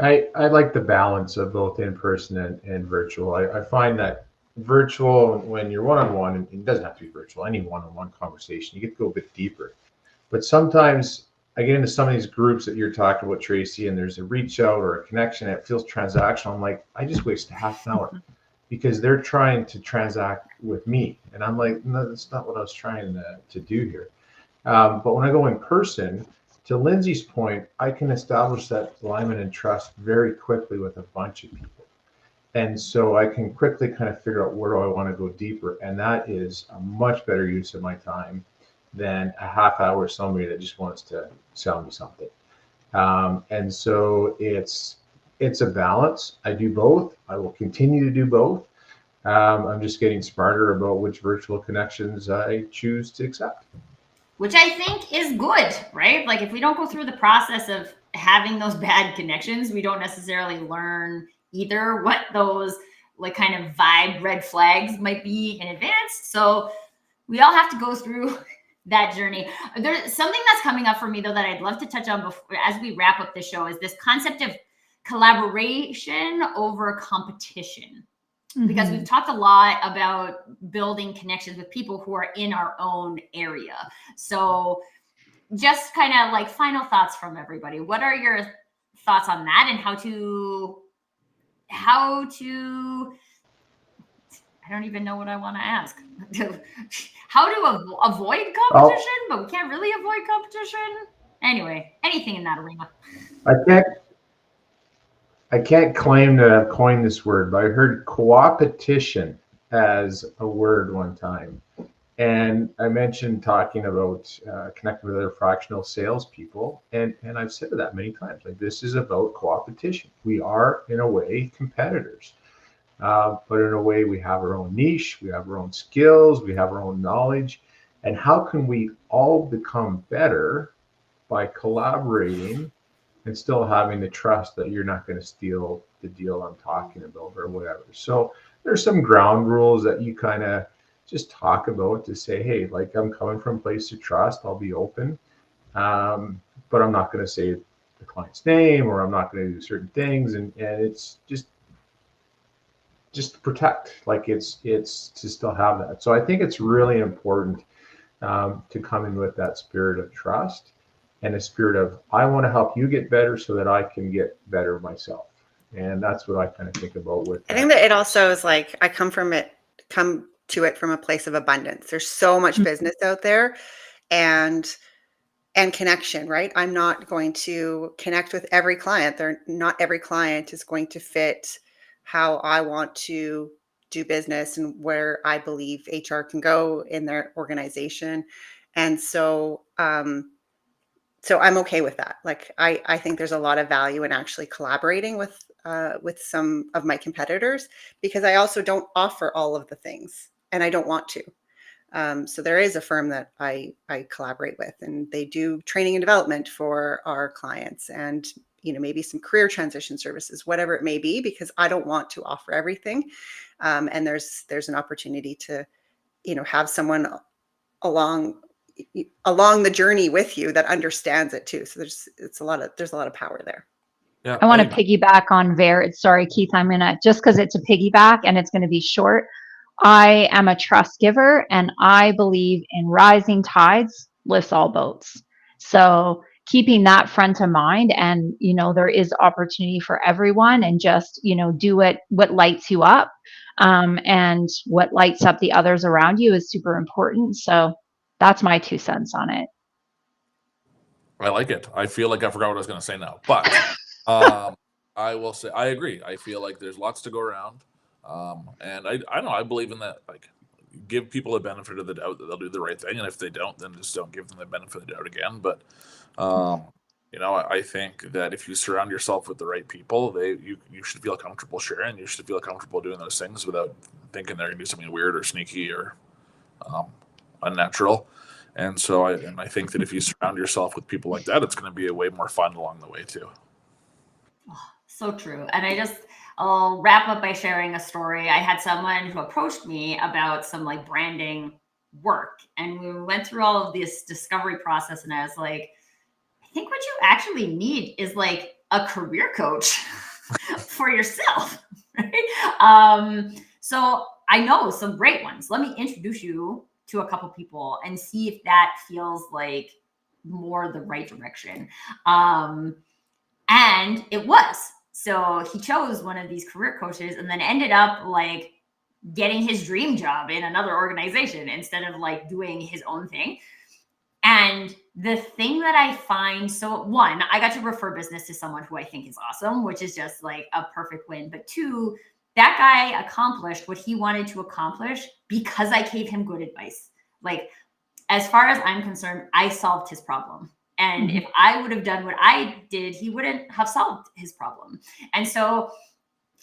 Speaker 5: I like the balance of both in person and virtual. I find that virtual, when you're one-on-one, and it doesn't have to be virtual, any one-on-one conversation, you get to go a bit deeper. But sometimes I get into some of these groups that you're talking about, Tracy, and there's a reach out or a connection that feels transactional. I'm like, I just wasted half an hour because they're trying to transact with me. And I'm like, no, that's not what I was trying to do here. But when I go in person, to Lindsay's point, I can establish that alignment and trust very quickly with a bunch of people. And so I can quickly kind of figure out where do I want to go deeper. And that is a much better use of my time than a half hour somebody that just wants to sell me something. And so it's a balance. I do both. I will continue to do both. I'm just getting smarter about which virtual connections I choose to accept.
Speaker 1: Which I think is good, right? Like if we don't go through the process of having those bad connections, we don't necessarily learn either what those like kind of vibe red flags might be in advance. So we all have to go through that journey. There's something that's coming up for me though that I'd love to touch on before as we wrap up the show is this concept of collaboration over competition. Because we've talked a lot about building connections with people who are in our own area. So just kind of like final thoughts from everybody. What are your thoughts on that and how to I don't even know what I want to ask. How to avoid competition, but we can't really avoid competition. Anyway, anything in that arena.
Speaker 5: I can't claim to have coined this word, but I heard coopetition as a word one time. And I mentioned talking about connecting with other fractional salespeople. And I've said that many times. Like, this is about coopetition. We are, in a way, competitors. But in a way, we have our own niche, we have our own skills, we have our own knowledge. And how can we all become better by collaborating and still having the trust that you're not going to steal the deal I'm talking about or whatever. So there's some ground rules that you kind of just talk about to say, hey, like, I'm coming from a place of trust. I'll be open, but I'm not going to say the client's name, or I'm not going to do certain things. And it's just to protect, like it's to still have that. So I think it's really important to come in with that spirit of trust and a spirit of, I want to help you get better so that I can get better myself. And that's what I kind of think about with that.
Speaker 2: I think that it also is like, I come to it from a place of abundance. There's so much business out there and connection, right? I'm not going to connect with every client. Not every client is going to fit how I want to do business and where I believe HR can go in their organization. And so, so I'm okay with that. Like, I think there's a lot of value in actually collaborating with some of my competitors, because I also don't offer all of the things and I don't want to. So there is a firm that I collaborate with, and they do training and development for our clients, and maybe some career transition services, whatever it may be, because I don't want to offer everything. And there's an opportunity to have someone along the journey with you that understands it too. So there's a lot of power there.
Speaker 3: Yeah,
Speaker 4: I want to piggyback on sorry, Keith, I'm going to, just because it's a piggyback and it's going to be short. I am a trust giver, and I believe in rising tides lifts all boats. So keeping that front of mind, and, there is opportunity for everyone, and just, do what lights you up, and what lights up the others around you is super important. So that's my 2 cents on it.
Speaker 3: I like it. I feel like I forgot what I was going to say now, but I will say I agree. I feel like there's lots to go around, and I know I believe in that. Like, give people a benefit of the doubt that they'll do the right thing, and if they don't, then just don't give them the benefit of the doubt again. But I think that if you surround yourself with the right people, you should feel comfortable sharing. You should feel comfortable doing those things without thinking they're going to do something weird or sneaky or unnatural. And so I think that if you surround yourself with people like that, it's going to be a way more fun along the way too.
Speaker 1: So true. And I'll wrap up by sharing a story. I had someone who approached me about some like branding work, and we went through all of this discovery process, and I was like, I think what you actually need is like a career coach for yourself. Right? So I know some great ones. Let me introduce you to a couple people and see if that feels like more the right direction. And it was. So he chose one of these career coaches, and then ended up like getting his dream job in another organization instead of like doing his own thing. And the thing that I find, so one, I got to refer business to someone who I think is awesome, which is just like a perfect win. But two, that guy accomplished what he wanted to accomplish because I gave him good advice. Like, as far as I'm concerned, I solved his problem. And if I would have done what I did, he wouldn't have solved his problem. And so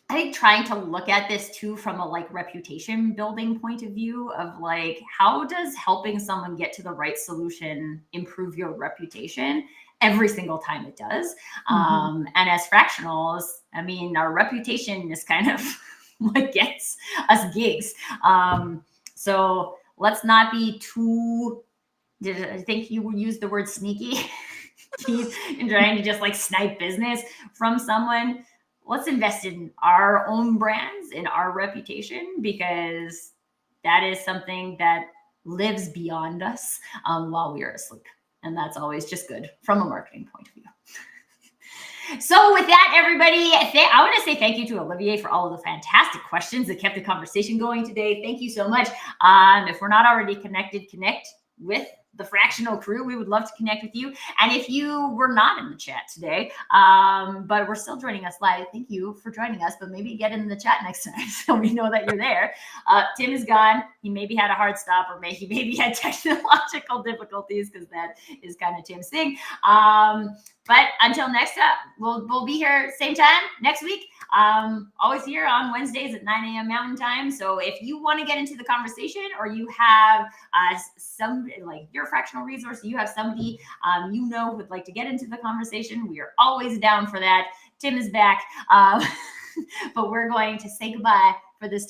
Speaker 1: I think trying to look at this too from a like reputation building point of view of like, how does helping someone get to the right solution improve your reputation? Every single time it does. And as fractionals, I mean, our reputation is kind of what gets us gigs. So let's not be too, I think you would use the word sneaky in trying to just like snipe business from someone. Let's invest in our own brands, in our reputation, because that is something that lives beyond us while we are asleep. And that's always just good from a marketing point of view. So with that, everybody, I want to say thank you to Olivier for all of the fantastic questions that kept the conversation going today. Thank you so much. If we're not already connected, connect with the Fractional crew. We would love to connect with you. And if you were not in the chat today, but we're still joining us live, thank you for joining us, but maybe get in the chat next time so we know that you're there. Tim is gone. He maybe had a hard stop, or maybe had technological difficulties, because that is kind of Tim's thing. But until next time, we'll be here same time next week. Always here on Wednesdays at 9 a.m. Mountain Time. So if you want to get into the conversation, or you have some, like your fractional resource, you have somebody you know who would like to get into the conversation, we are always down for that. Tim is back. But we're going to say goodbye for this